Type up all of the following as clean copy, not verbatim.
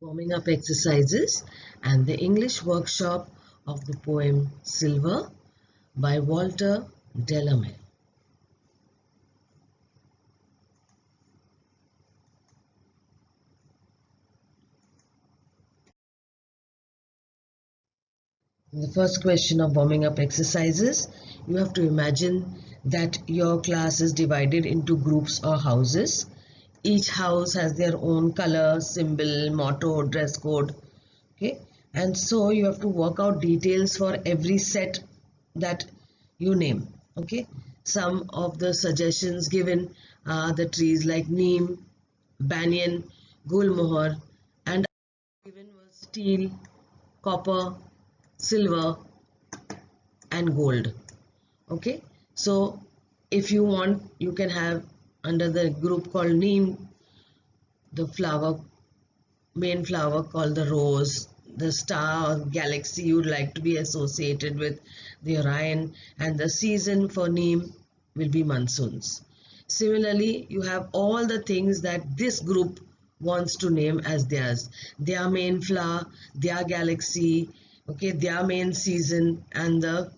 Warming up exercises and the English workshop of the poem Silver by Walter Delamere. The first question of warming up exercises, you have to imagine that your class is divided into groups or houses. Each house has their own color, symbol, motto, dress code. Okay, and so you have to work out details for every set that you name. Okay, some of the suggestions given are the trees like neem, banyan, gulmohar, and given was steel, copper, silver, and gold. Okay, so if you want, you can have under the group called neem the main flower called the rose, the star or galaxy you'd like to be associated with, the Orion, and the season for neem will be monsoons. Similarly, you have all the things that this group wants to name as theirs, their main flower, their galaxy, okay, their main season, and the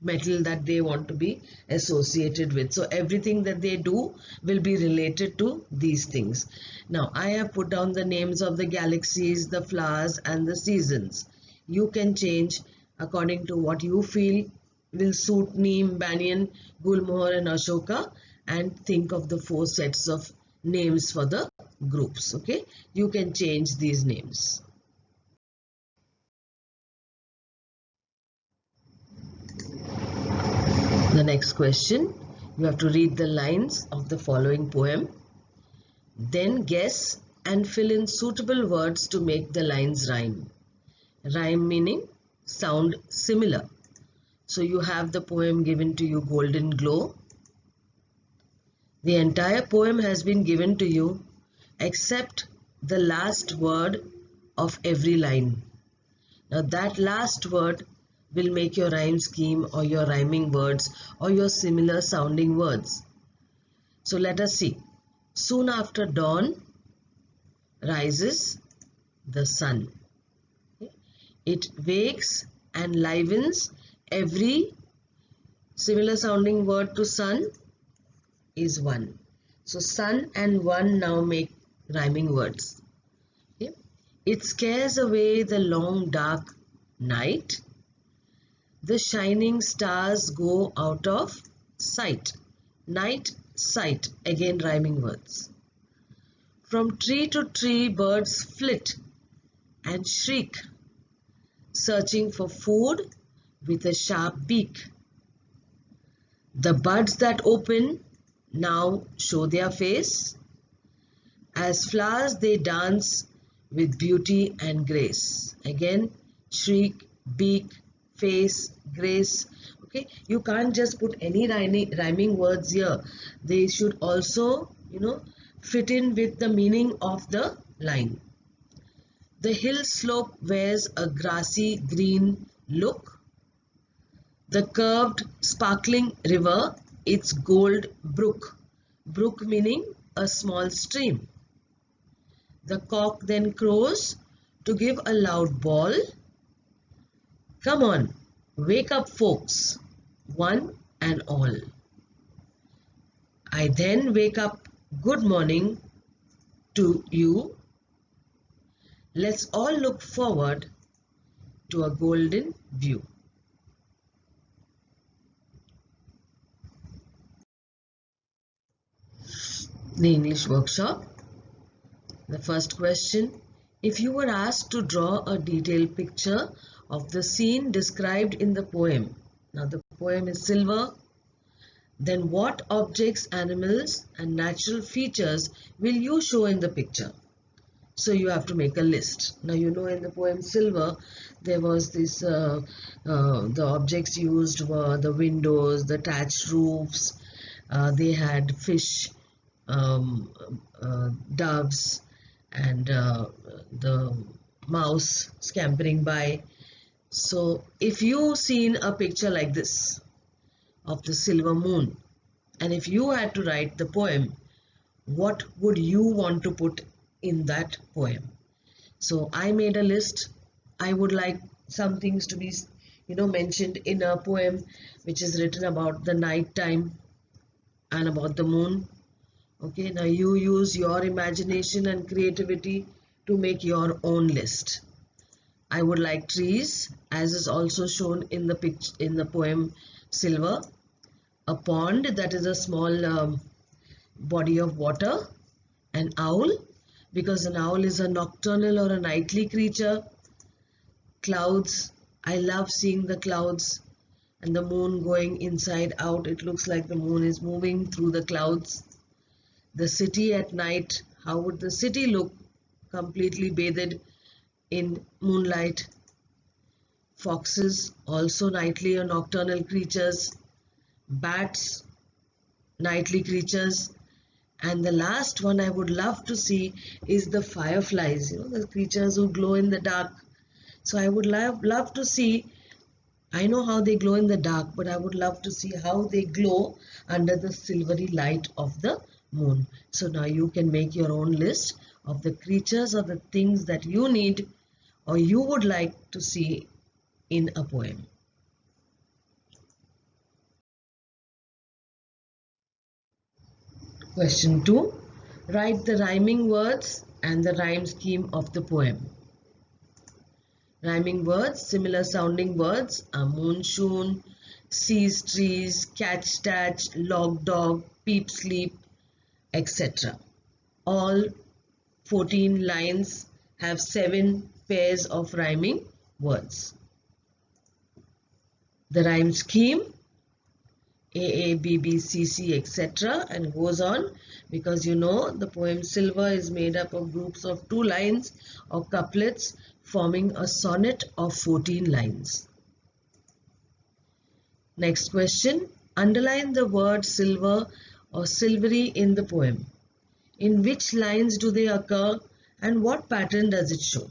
metal that they want to be associated with. So everything that they do will be related to these things. Now I have put down the names of the galaxies, the flowers, and the seasons. You can change according to what you feel will suit neem, banyan, gulmohar, and ashoka, and think of the 4 sets of names for the groups. Okay, you can change these names. The next question, you have to read the lines of the following poem. Then guess and fill in suitable words to make the lines rhyme. Rhyme meaning sound similar. So you have the poem given to you, Golden Glow. The entire poem has been given to you except the last word of every line. Now that last word will make your rhyme scheme or your rhyming words or your similar sounding words. So let us see. Soon after dawn rises the sun. It wakes and livens. Every similar sounding word to sun is one. So sun and one now make rhyming words. Okay. It scares away the long dark night. The shining stars go out of sight. Night, sight, again rhyming words. From tree to tree birds flit and shriek, searching for food with a sharp beak. The buds that open now show their face. As flowers they dance with beauty and grace. Again, shriek, beak, face, grace. Okay, you can't just put any rhyming words here. They should also, fit in with the meaning of the line. The hill slope wears a grassy green look. The curved sparkling river, its gold brook. Brook meaning a small stream. The cock then crows to give a loud bawl. Come on, wake up folks, one and all. I then wake up, good morning to you. Let's all look forward to a golden view. The English workshop. The first question, if you were asked to draw a detailed picture of the scene described in the poem. Now the poem is Silver. Then what objects, animals and natural features will you show in the picture? So you have to make a list. Now in the poem Silver, there was this, the objects used were the windows, the thatched roofs, they had fish, doves, and the mouse scampering by. So if you seen a picture like this of the silver moon, and if you had to write the poem, what would you want to put in that poem? So I made a list. I would like some things to be, mentioned in a poem which is written about the night time and about the moon. Okay, now you use your imagination and creativity to make your own list. I would like trees, as is also shown in the picture in the poem Silver. A pond, that is a small body of water. An owl, because an owl is a nocturnal or a nightly creature. Clouds, I love seeing the clouds and the moon going inside out. It looks like the moon is moving through the clouds. The city at night, how would the city look completely bathed in moonlight? Foxes, also nightly or nocturnal creatures. Bats, nightly creatures. And the last one I would love to see is the fireflies, the creatures who glow in the dark. So I would love to see, I know how they glow in the dark, but I would love to see how they glow under the silvery light of the moon. So now you can make your own list of the creatures or the things that you need or you would like to see in a poem. Question 2. Write the rhyming words and the rhyme scheme of the poem. Rhyming words, similar sounding words are moonshone, sees trees, catch tatch, log dog, peep sleep, etc. All 14 lines have 7 pairs of rhyming words. The rhyme scheme, A, B, B, C, C, etc. and goes on, because the poem Silver is made up of groups of 2 lines or couplets forming a sonnet of 14 lines. Next question. Underline the word silver or silvery in the poem. In which lines do they occur and what pattern does it show?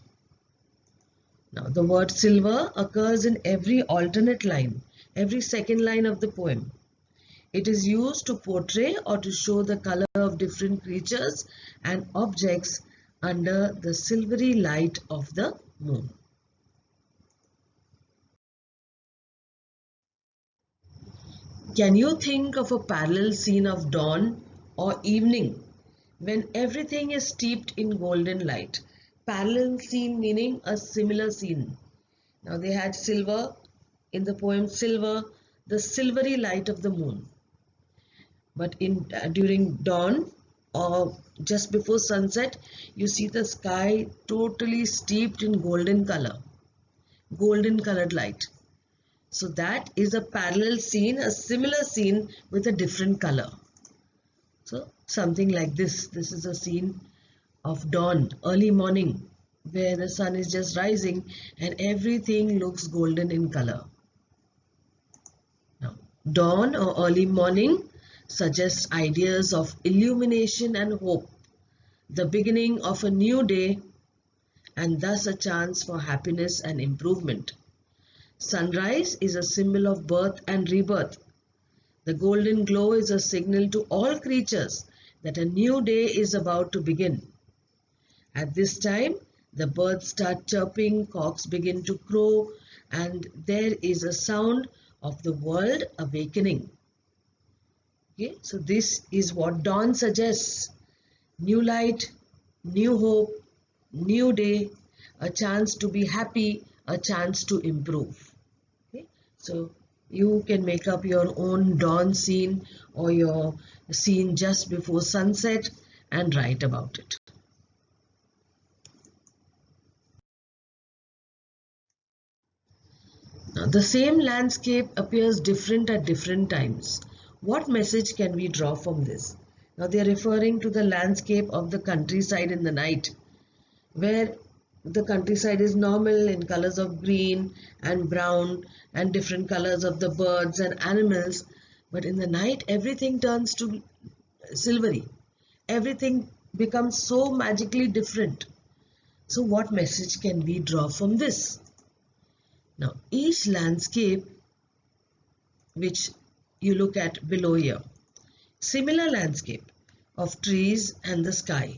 Now, the word silver occurs in every alternate line, every second line of the poem. It is used to portray or to show the color of different creatures and objects under the silvery light of the moon. Can you think of a parallel scene of dawn or evening when everything is steeped in golden light? Parallel scene meaning a similar scene. Now they had silver in the poem Silver, the silvery light of the moon. But during dawn or just before sunset, you see the sky totally steeped in golden color, golden colored light. So that is a parallel scene, a similar scene with a different color. So something like this. This is a scene of dawn, early morning, where the sun is just rising and everything looks golden in color. Now, dawn or early morning suggests ideas of illumination and hope, the beginning of a new day, and thus a chance for happiness and improvement. Sunrise is a symbol of birth and rebirth. The golden glow is a signal to all creatures that a new day is about to begin. At this time, the birds start chirping, cocks begin to crow, and there is a sound of the world awakening. Okay, so this is what dawn suggests. New light, new hope, new day, a chance to be happy, a chance to improve. Okay, so you can make up your own dawn scene or your scene just before sunset and write about it. Now, the same landscape appears different at different times. What message can we draw from this? Now, they are referring to the landscape of the countryside in the night, where the countryside is normal in colors of green and brown and different colors of the birds and animals. But in the night, everything turns to silvery. Everything becomes so magically different. So what message can we draw from this? Now, each landscape which you look at below here, similar landscape of trees and the sky.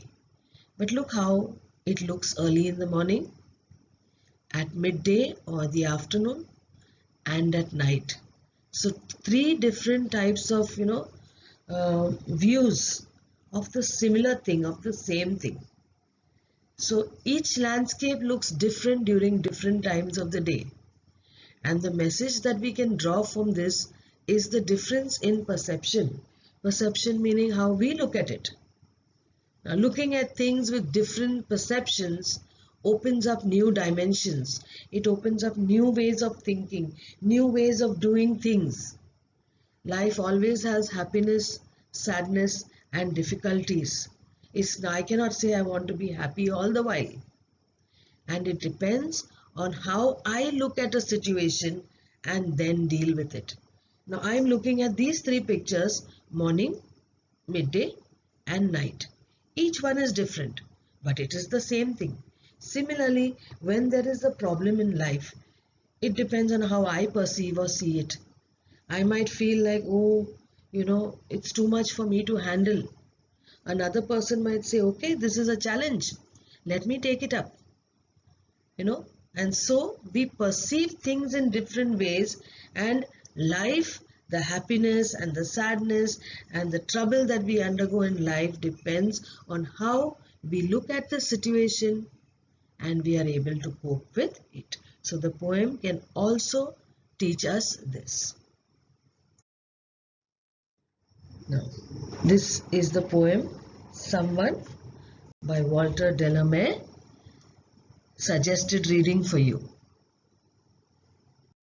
But look how It looks early in the morning, at midday or the afternoon, and at night. So three different types of views of the similar thing, of the same thing. So each landscape looks different during different times of the day. And the message that we can draw from this is the difference in perception. Perception meaning how we look at it. Now, looking at things with different perceptions opens up new dimensions. It opens up new ways of thinking, new ways of doing things. Life always has happiness, sadness, and difficulties. I cannot say I want to be happy all the while. And it depends on how I look at a situation and then deal with it. Now I am looking at these three pictures: morning, midday, and night. Each one is different, but it is the same thing. Similarly, when there is a problem in life, it depends on how I perceive or see it. I might feel like, oh, it's too much for me to handle. Another person might say, okay, this is a challenge. Let me take it up. And so we perceive things in different ways, and life, the happiness and the sadness and the trouble that we undergo in life depends on how we look at the situation and we are able to cope with it. So the poem can also teach us this. Now, this is the poem Someone by Walter Delamere. Suggested reading for you.